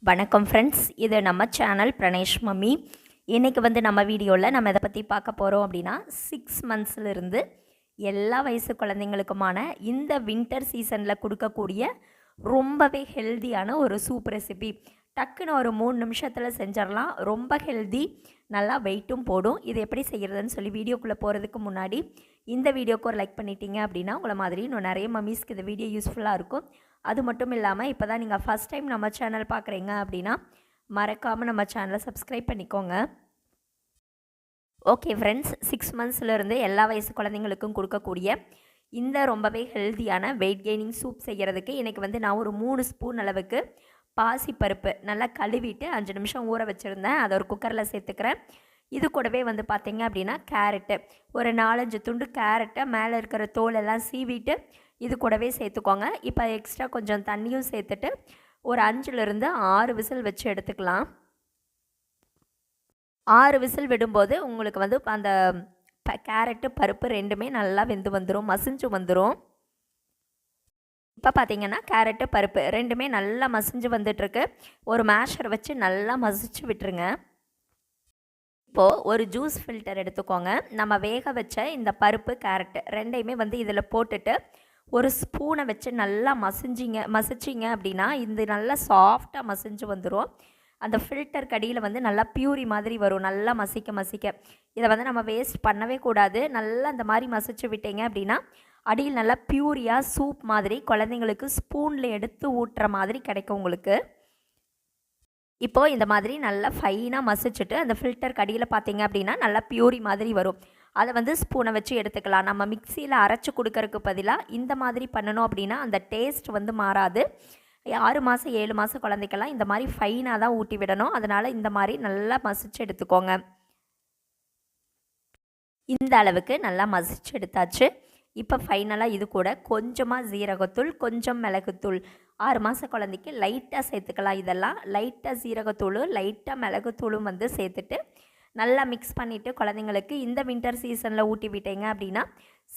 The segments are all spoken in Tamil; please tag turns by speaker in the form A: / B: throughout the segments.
A: வணக்கம் ஃப்ரெண்ட்ஸ், இது நம்ம சேனல் பிரணேஷ் மம்மி. இன்றைக்கி நம்ம வீடியோவில் நம்ம எதை பற்றி பார்க்க போகிறோம் அப்படின்னா 6 மந்த்ஸ்லேருந்து எல்லா வயசு குழந்தைங்களுக்குமான இந்த வின்டர் சீசனில் கொடுக்கக்கூடிய ரொம்பவே ஹெல்தியான ஒரு சூப் ரெசிபி. டக்குன்னு ஒரு 3 நிமிஷத்தில் செஞ்சிடலாம். ரொம்ப ஹெல்தி, நல்லா வெயிட்டும் போடும். இது எப்படி செய்கிறதுன்னு சொல்லி வீடியோக்குள்ளே போகிறதுக்கு முன்னாடி இந்த வீடியோக்கு ஒரு லைக் பண்ணிட்டீங்க அப்படின்னா உங்களை மாதிரி இன்னும் நிறைய மம்மிஸ்க்கு இந்த வீடியோ யூஸ்ஃபுல்லாக இருக்கும். அது மட்டும் இல்லாமல் இப்போ தான் நீங்கள் ஃபஸ்ட் டைம் நம்ம சேனல் பார்க்குறீங்க அப்படின்னா மறக்காமல் நம்ம சேனலை சப்ஸ்கிரைப் பண்ணிக்கோங்க. ஓகே ஃப்ரெண்ட்ஸ், 6 மந்த்ஸ்லேருந்து எல்லா வயசு குழந்தைங்களுக்கும் கொடுக்கக்கூடிய இந்த ரொம்பவே ஹெல்த்தியான வெயிட் கெய்னிங் சூப் செய்கிறதுக்கு இன்றைக்கி நான் ஒரு 3 ஸ்பூன் அளவுக்கு பாசிப்பருப்பு நல்லா கழுவிட்டு 5 நிமிஷம் ஊற வச்சுருந்தேன். அதை ஒரு குக்கரில் சேர்த்துக்கிறேன். இது கூடவே பார்த்திங்க அப்படின்னா கேரட்டு, ஒரு 4-5 துண்டு கேரட்டை மேலே இருக்கிற தோலெல்லாம் சீவிட்டு இது கூடவே சேர்த்துக்கோங்க. இப்போ எக்ஸ்ட்ரா கொஞ்சம் தண்ணியும் சேர்த்துட்டு ஒரு 5லேருந்து 6 விசில் வச்சு எடுத்துக்கலாம். 6 விசில் விடும்போது உங்களுக்கு அந்த கேரட்டு பருப்பு ரெண்டுமே நல்லா வெந்து வந்துடும், மசிஞ்சு வந்துடும். இப்போ பார்த்திங்கன்னா கேரட்டு பருப்பு ரெண்டுமே நல்லா மசிஞ்சு வந்துட்டுருக்கு. ஒரு மேஷர் வச்சு நல்லா மசிச்சு விட்டுருங்க. இப்போது ஒரு ஜூஸ் ஃபில்டர் எடுத்துக்கோங்க. நம்ம வேக வச்ச இந்த பருப்பு கேரட்டு ரெண்டையுமே இதில் போட்டுட்டு ஒரு ஸ்பூனை வச்சு நல்லா மசிச்சிங்க அப்படின்னா இது நல்லா சாஃப்டாக மசிஞ்சு வந்துடும். அந்த ஃபில்டர் கடியில் நல்லா பியூரி மாதிரி வரும். நல்லா மசிக்க இதை நம்ம வேஸ்ட் பண்ணவே கூடாது. நல்லா அந்த மாதிரி மசிச்சு விட்டீங்க அப்படின்னா அடியில் நல்லா பியூரியாக சூப் மாதிரி குழந்தைங்களுக்கு ஸ்பூனில் எடுத்து ஊட்டுற மாதிரி கிடைக்கும் உங்களுக்கு. இப்போது இந்த மாதிரி நல்லா ஃபைனாக மசிச்சுட்டு அந்த ஃபில்டர் கடியில் பார்த்தீங்க அப்படின்னா நல்லா பியூரி மாதிரி வரும். அதை ஸ்பூனை வச்சு எடுத்துக்கலாம். நம்ம மிக்சியில் அரைச்சி கொடுக்கறதுக்கு பதிலாக இந்த மாதிரி பண்ணணும் அப்படின்னா அந்த டேஸ்ட் மாறாது. 6 மாதம் 7 மாதம் குழந்தைக்கெல்லாம் இந்த மாதிரி ஃபைனாக தான் ஊட்டி விடணும். அதனால் இந்த மாதிரி நல்லா மசிச்சு எடுத்துக்கோங்க. இந்த அளவுக்கு நல்லா மசிச்சு எடுத்தாச்சு. இப்போ ஃபைனலாக இது கூட கொஞ்சமாக ஜீரகத்தூள், கொஞ்சம் மிளகுத்தூள், 6 மாத குழந்தைக்கு லைட்டாக சேர்த்துக்கலாம். இதெல்லாம் லைட்டாக ஜீரகத்தூள், லைட்டாக மிளகுத்தூளும் சேர்த்துட்டு நல்லா மிக்ஸ் பண்ணிவிட்டு குழந்தைங்களுக்கு இந்த வின்டர் சீசனில் ஊட்டி விட்டீங்க அப்படின்னா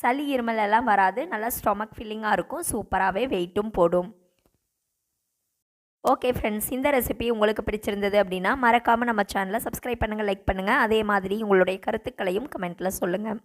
A: சளி இருமல் எல்லாம் வராது. நல்லா ஸ்டொமக் ஃபில்லிங்காக இருக்கும். சூப்பராகவே வெயிட்டும் போடும். ஓகே ஃப்ரெண்ட்ஸ், இந்த ரெசிபி உங்களுக்கு பிடிச்சிருந்தது அப்படின்னா மறக்காமல் நம்ம சேனலை சப்ஸ்கிரைப் பண்ணுங்கள், லைக் பண்ணுங்கள். அதே மாதிரி உங்களுடைய கருத்துக்களையும் கமெண்ட்டில் சொல்லுங்கள்.